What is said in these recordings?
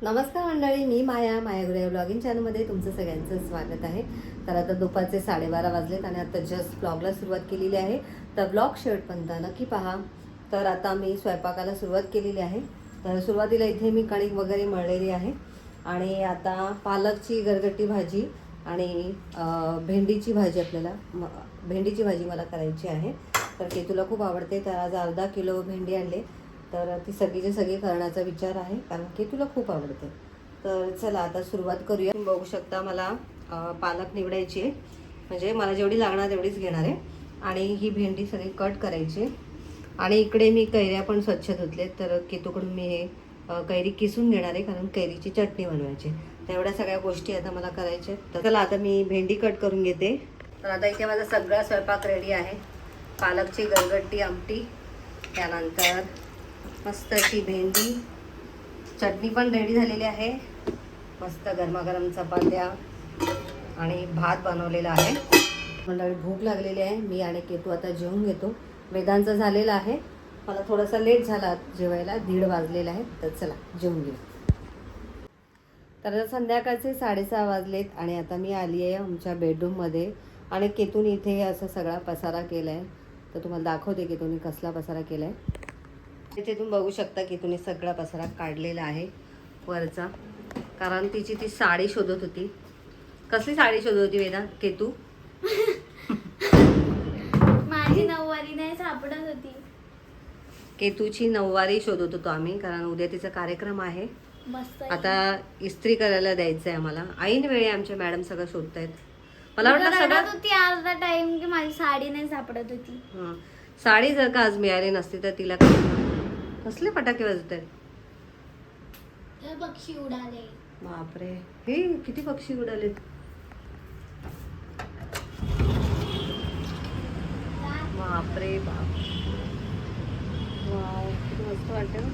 नमस्कार मंडळी, मी माया गुरे ब्लॉगिंग चॅनलमध्ये तुमचं सगळ्यांचं स्वागत आहे. तर आता दुपारचे 12:30 वाजलेत आणि आता जस्ट ब्लॉगला सुरुवात केलेली आहे. तर ब्लॉग शेवटपर्यंत नक्की पहा. तर आता मी स्वयंपाकाला सुरुवात केलेली आहे. तर सुरुवातीला इथे मी कणिक वगैरे मळलेली आहे आणि आता पालकची गरगटी भाजी आणि भेंडीची भाजी भेंडीची भाजी मला करायची आहे. तर ते तुला खूप आवडते, तर आज अर्धा किलो भेंडी आणले. तर ती सगळीची सगळी करण्याचा विचार आहे, कारण की तुला खूप आवडते. तर चला आता सुरुवात करूया. तुम्ही बघू शकता मला पालक निवडायची आहे, म्हणजे मला जेवढी लागणार तेवढीच घेणार आहे. आणि ही भेंडी सगळी कट करायची. आणि इकडे मी कैऱ्या पण स्वच्छ धुतलेत. तर केतूकडून मी हे कैरी किसून घेणार आहे, कारण कैरीची चटणी बनवायची. तर एवढ्या सगळ्या गोष्टी आता मला करायच्या. तर चला आता मी भेंडी कट करून घेते. तर आता इथे माझा सगळा स्वयंपाक रेडी आहे. पालकची गरगटी आमटी, त्यानंतर मस्त अशी भेंडी, चटणी पण रेडी झालेली आहे. मस्त गरमागरम चपात्या आणि भात बनवलेला आहे. मंडळी भूक लागलेली आहे. मी आणि केतू आता जेवून घेतो. वेदांचं झालेलं आहे, मला थोडासा लेट झाला जेवायला, 1:30 वाजलेला आहे. तर चला जेवून घेऊ. तर आता संध्याकाळचे 6:30 वाजलेत आणि आता मी आली आहे आमच्या बेडरूममध्ये. आणि केतून इथे असा सगळा पसारा केला आहे. तर तुम्हाला दाखवते केतून कसला पसारा केला आहे. इथे तुम्ही बघू शकता की तुम्ही सगळा पसारा काढलेला आहे वरचा, कारण तिची ती साडी शोधत होती. कसली साडी शोधत होती वेदा केतू? माझी नऊवारी नाही सापडत होती. केतूची नऊवारी शोधत होतो आम्ही, कारण उद्या तिचा कार्यक्रम आहे. मस्त आता इस्त्री करायला द्यायचं आहे आम्हाला. ऐन वेळी आमच्या मॅडम सगळं शोधतायत. मला वाटलं सगळं होती अर्धा टाइम की माझी साडी नाही सापडत होती. साडी जर का आज मिळाली नसती तर तिला कसले फटाके वाजत आहेत. पक्षी उडाले. बापरे, हे किती पक्षी उडाले. बापरे बाप, वाव किती मस्त वाटतं ना.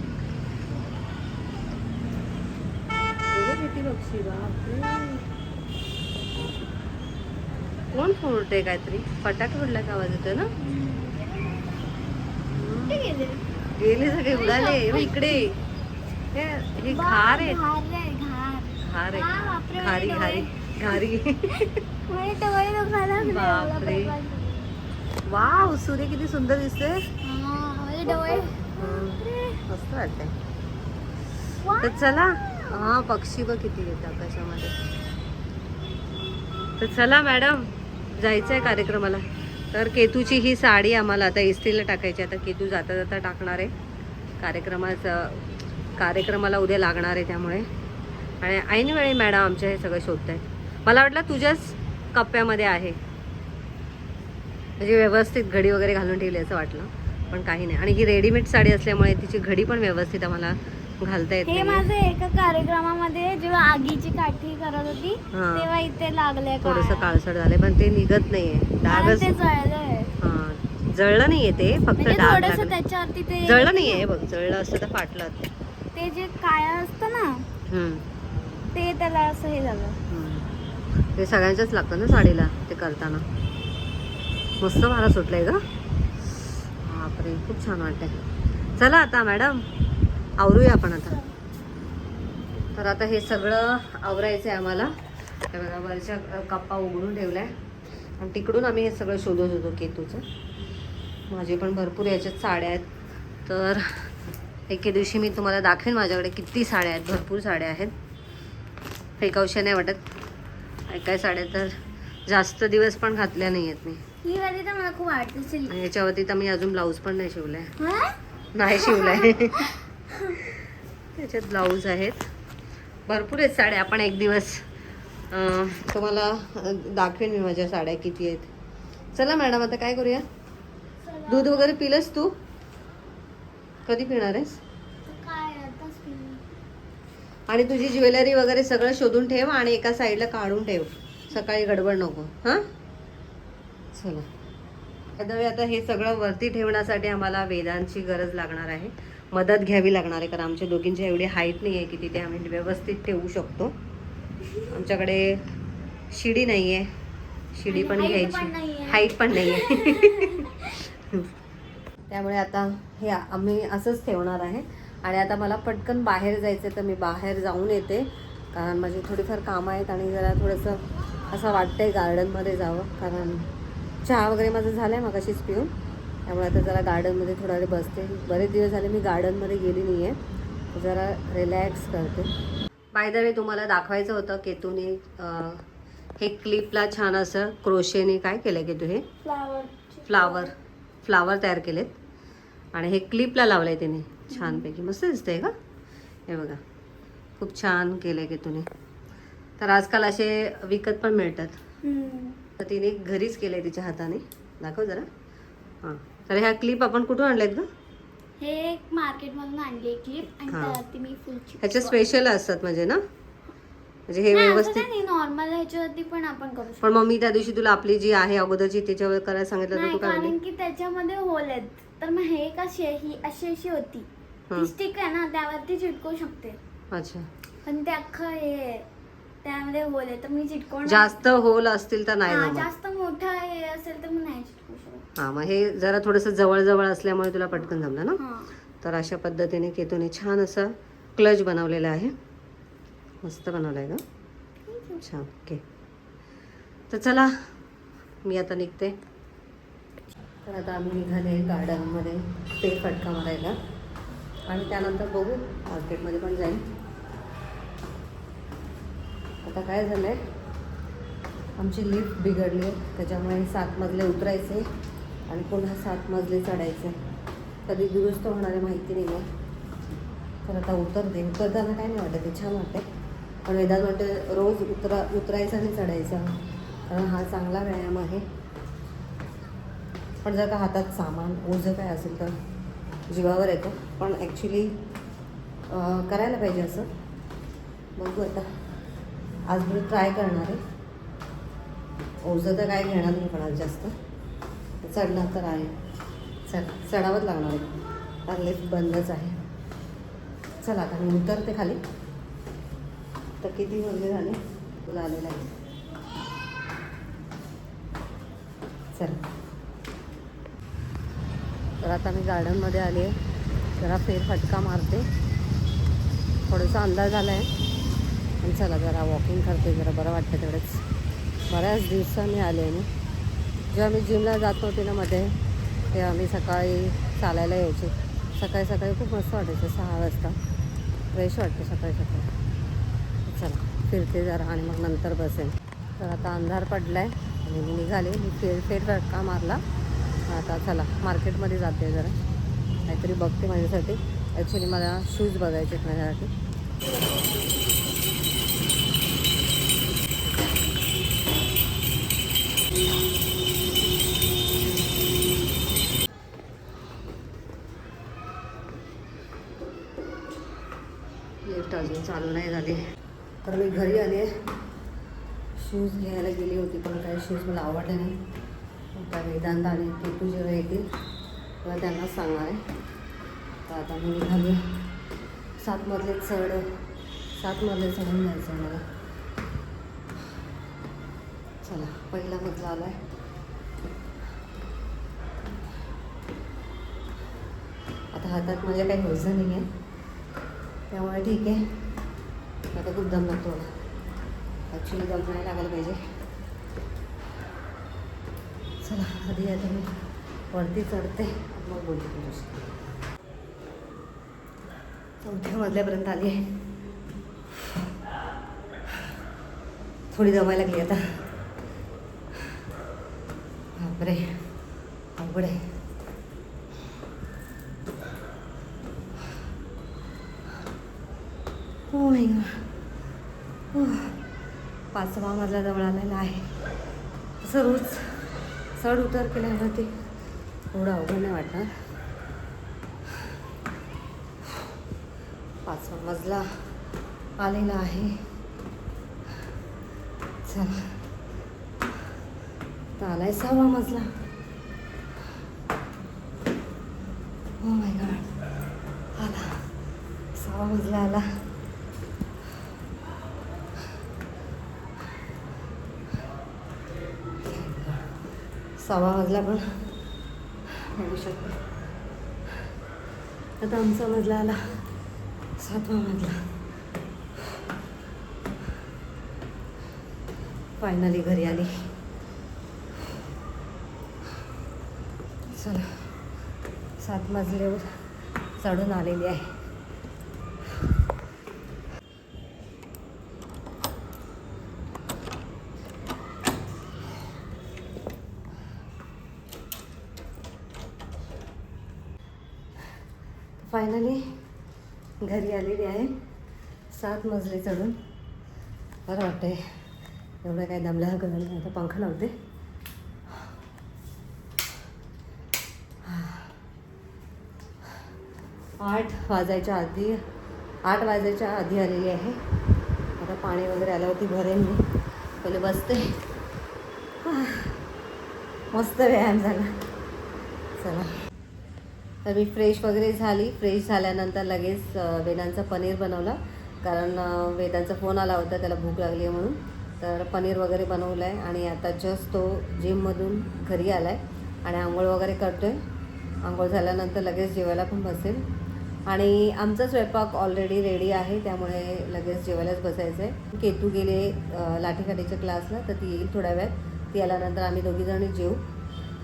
किती पक्षी, बापरे. कोण फोडते काहीतरी, फटाके उडला का आवाज येतोय ना. गेले सगळे उडाले. इकडे हे घार आहे, घार आहे, घारी घारी घारी. बापरे, वाव, सूर्य किती सुंदर दिसते. मस्त वाटतंय. तर चला, हा पक्षी बघ किती येतात आकाशामध्ये. तर चला मॅडम, जायचं आहे कार्यक्रमाला. तर केतूची ही साडी आम्हाला आता इस्त्रीला टाकायची. आता केतू जाता जाता टाकणार आहे. कार्यक्रमाला उद्या लागणार आहे त्यामुळे. आणि ऐन वेळी मॅडम आमच्या हे सगळं शोधत आहेत. मला वाटलं तुझ्याच कप्प्यामध्ये आहे, म्हणजे व्यवस्थित घडी वगैरे घालून ठेवली असं वाटलं, पण काही नाही. आणि ही रेडीमेड साडी असल्यामुळे तिची घडी पण व्यवस्थित आम्हाला घालता येते. हे माझं एका कार्यक्रमामध्ये जेव्हा आगीची काठी करत होती तेव्हा इथे लागले, थोडंसं काळसर झालंय, पण ते निघत नाहीये. डागच जळलं नाहीये, ते फक्त डाग त्याच्यावरती ते जळलं नाहीये. बघ, जळलं असतं तर फाटलं. ते जे काळं असतं ना, ते त्याला असं हे झालं. ते सगळ्यांच्याच लागतं ना साडीला ते करताना. मस्त वारा सुटलाय ग. बापरे, खूप छान वाटतंय. चला आता मॅडम आवरूया आपण आता. तर आता हे सगळं आवरायचं आहे आम्हाला. हे बघा, वरच्या कप्पा उघडून ठेवलाय आणि तिकडून आम्ही हे सगळं शोधत होतो केतूचं. माझे पण भरपूर याच्यात साड्या आहेत. तर एके दिवशी मी तुम्हाला दाखवेन माझ्याकडे किती साड्या आहेत. भरपूर साड्या आहेत, फेकावशा नाही वाटत. काय साड्या तर जास्त दिवस पण घातल्या नाही आहेत मी. ही वाली तर मला खूप आवडते. आणि याच्यावरती तर मी अजून ब्लाऊज पण नाही शिवलाय. नाही शिवलाय. त्याच्यात ब्लाऊज आहेत. भरपूर आहेत साड्या. आपण एक दिवस तुम्हाला दाखवेन मी माझ्या साड्या किती आहेत. चला मॅडम आता काय करूया. दूध वगैरे पिलंस तू? कधी पिणार आहेस? आणि तुझी ज्वेलरी वगैरे सगळं शोधून ठेव आणि एका साईडला काढून ठेव. सकाळी गडबड नको. हां, चला. आता हे सगळं वरती ठेवण्यासाठी आम्हाला वेदांची गरज लागणार आहे, मदत घ्यावी लागणार आहे, कारण आमच्या दोघींची एवढी हाईट नाही आहे की तिथे आम्ही व्यवस्थित ठेवू शकतो. आमच्याकडे शिडी नाही आहे, शिडी पण घ्यायची, हाईट पण नाही आहे. त्यामुळे आता हे आम्ही असंच ठेवणार आहे. आणि आता मला पटकन बाहेर जायचं आहे, तर मी बाहेर जाऊन येते, कारण माझी थोडीफार कामं आहेत आणि जरा थोडंसं असं वाटतं आहे गार्डनमध्ये जावं, कारण चहा वगैरे माझं झालं आहे मगाशीच पिऊन. त्यामुळे आता जरा गार्डनमध्ये थोडा वेळ बसते. बरेच दिवस झाले मी गार्डनमध्ये गेली नाही आहे, जरा रिलॅक्स करते. बाय द वे तुम्हाला दाखवायचं होतं केतूने हे क्लिपला छान असं क्रोशेने काय केलं की तू हे फ्लावर तयार केलेत आणि हे क्लिपला लावलं आहे तिने छानपैकी. मस्त दिसतंय का? हे बघा खूप छान केलं आहे केतूने. तर आजकाल असे विकत पण मिळतात, तर तिने घरीच केलं आहे तिच्या हाताने. दाखव जरा. हां, तर ह्या क्लिप आपण कुठून आणल्यात ग? हे एक मार्केटमधून आणली क्लिप आणि हां. त्यावरती मी फुलची ह्याच्या स्पेशल असतात म्हणजे ना, म्हणजे हे व्यवस्थित. नाही नॉर्मल ह्याच्यावरती पण आपण करू शकतो. पण मग मी त्या दिवशी तुला आपली जी आहे अगोदरची त्याच्यावर करायला सांगितलं तर नाही, तू काय कारण म्हणली? की त्याच्यामध्ये होल आहेत, तर मग हे कशी ही अशी होती ती स्टिक आहे ना, त्यावरती चिटकवू शकते. अच्छा, पण ते अख्खं हे त्यामध्ये होल आहे, तर मी चिटकवणार. जास्त होल असतील तर नाही हा, जमत. जास्त मोठा हे असेल तर मग नाही चिटकवू शकत. हा, मग हे जरा थोडंसं जवळ असल्यामुळे तुला पटकन जमलं ना. हा. तर अशा पद्धतीने केतूने छान असं क्लच बनवलेलं आहे. मस्त बनवलं आहे का? छान. ओके, तर चला मी आता निघते. तर आता आम्ही निघाले गार्डनमध्ये फेरफटका मारायला आणि त्यानंतर बघू मार्केटमध्ये पण जाईल. आता काय झालं आहे, आमची लिफ्ट बिघडली आहे, त्याच्यामुळे 7 मजले उतरायचे आणि पुन्हा 7 मजले चढायचे. कधी दुरुस्त होणारे माहिती नाही आहे. तर आता उतरताना काय नाही वाटत, ते छान वाटते. पण वेदांत म्हणते रोज उतरायचं आणि चढायचं, कारण हा चांगला व्यायाम आहे. पण जर का हातात सामान ओझं काय असेल तर जीवावर येतं. पण ॲक्च्युली करायला पाहिजे असं. बघू आता, आज मी ट्राय करणार आहे. ओझं तर काय घेणार नाही पण आज जास्त, चढणार तर आहे. चढावंच लागणार आहे, तर लिफ्ट बंदच आहे. चला आता मी उतरते खाली. तर किती मजले झाले तुला आलेलं आहे. चला, तर आता मी गार्डनमध्ये आले आहे, जरा फेरफटका मारते. थोडासा अंदाज आला आहे आणि चला जरा वॉकिंग करते, जरा बरं वाटतं तेवढंच. बऱ्याच दिवसांनी आले आहे मी. जेव्हा मी जिमला जात नव्हते ना मध्ये, तेव्हा मी सकाळी चालायला यायचे. सकाळी खूप मस्त वाटायचं. 6 वाजता फ्रेश वाटतं सकाळी. चला फिरते जरा आणि मग नंतर बसेन. तर आता अंधार पडला आहे आणि मी निघाले. मी फेरफटका मारला. आता चला मार्केटमध्ये जाते, जरा काहीतरी बघते माझ्यासाठी. ॲक्च्युली मला शूज बघायचे आहेत माझ्यासाठी. लिफ्ट अजून चालू नाही झाली. तर मी घरी आले. शूज घ्यायला गेली होती, पण काही शूज मला आवडले नाही. आता वेदांत आणि केतू जेव्हा येतील तेव्हा त्यांना सांगणार आहे. तर आता मी निघाली. 7 मजले चढून जायचं आहे मला. चला, पहिला मजला आला आहे. आता हातात माझ्या काही वजन नाही आहे, त्यामुळे ठीक आहे. आता खूप दम लागतो मला. ॲक्च्युली दम नाही लागायला पाहिजे. चला आधी आता मी वरती चढते, मग बोलते तुझ्याशी. 4थ्या मजल्यापर्यंत आली आहे. थोडी दमायला लागली आता. बापरे, अवघड आहे. हो माय गॉड. 5वा मजला जवळ आलेला आहे. असं रोज चढ उतर केल्यावरती एवढं अवघड नाही वाटणार. 5वा मजला आलेला आहे. चला, तर आलाय 6वा मजला. हो माय गॉड, आला 6वा मजला आला. सहावा मजला पण बघू शकतो. आता आमचा मजला आला. 7वा मजला. फायनली घरी आली. चला 7 मजल्यावर चढून आलेली आहे. फायनली घरी आलेली आहे. 7 मजले चढून बरं वाटतंय. एवढं काय दमल्या गरज नाही. आता पंखा लावते. आठ वाजायच्या आधी आलेली आहे. आता पाणी वगैरे आल्यावरती भरेन मी. पहिले बसते. मस्त व्यायाम झाला. चला तर मी फ्रेश वगैरे झाली. फ्रेश झाल्यानंतर लगेच वेदांचा पनीर बनवला. कारण वेदांचा फोन आला होता, त्याला भूक लागली आहे म्हणून. तर पनीर वगैरे बनवलं आहे आणि आता जस्ट तो जिममधून घरी आला आहे आणि आंघोळ वगैरे करतो आहे. आंघोळ झाल्यानंतर लगेच जेवायला पण बसेल. आणि आमचा स्वयंपाक ऑलरेडी रेडी आहे, त्यामुळे लगेच जेवायलाच बसायचं आहे. केतू गेले लाठीकाठीच्या क्लासला, तर ती येईल थोड्या वेळात. ती आल्यानंतर आम्ही दोघीजणी जेवू.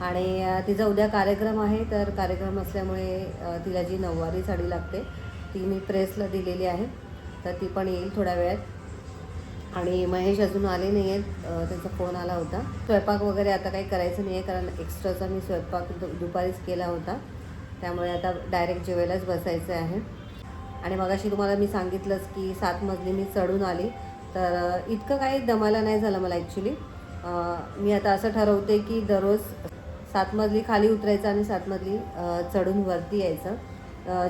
आणि तिचा उद्या कार्यक्रम आहे. तर कार्यक्रम असल्यामुळे तिला जी नऊवारी साडी लागते ती मी प्रेसला दिलेली आहे, तर ती पण येईल थोड्या वेळात. आणि महेश अजून आले नाही आहेत. त्यांचा फोन आला होता. स्वयंपाक वगैरे आता काही करायचं नाही आहे, कारण एक्स्ट्राचा मी स्वयंपाक दुपारीच केला होता. त्यामुळे आता डायरेक्ट जेवायलाच बसायचं आहे. आणि मगाशी तुम्हाला मी सांगितलंच की 7 मजली मी चढून आली. तर इतकं काही दमायला नाही झालं मला ॲक्च्युली. मी आता असं ठरवते की दररोज 7 मजली खाली उतरायचं आणि 7 मजली चढून वरती यायचं,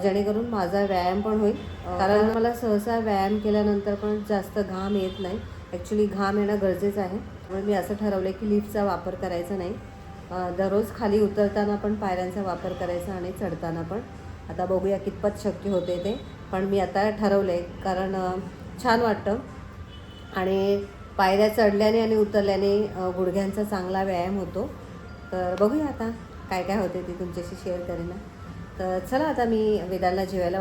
जेणेकरून माझा व्यायाम पण होईल. कारण मला सहसा व्यायाम केल्यानंतर पण जास्त घाम येत नाही. ॲक्च्युली घाम येणं गरजेचं आहे. त्यामुळे मी असं ठरवलं की लिफ्टचा वापर करायचा नाही. दररोज खाली उतरताना पण पायऱ्यांचा वापर करायचा आणि चढताना पण. आता बघूया कितपत शक्य होते ते. पण मी आता ठरवलं आहे, कारण छान वाटतं आणि पायऱ्या चढल्याने आणि उतरल्याने गुडघ्यांचा चांगला व्यायाम होतो. तर बघूया आता काय काय होते ते तुमच्याशी शेअर करेन. तर चला आता मी वेदाला जेवायला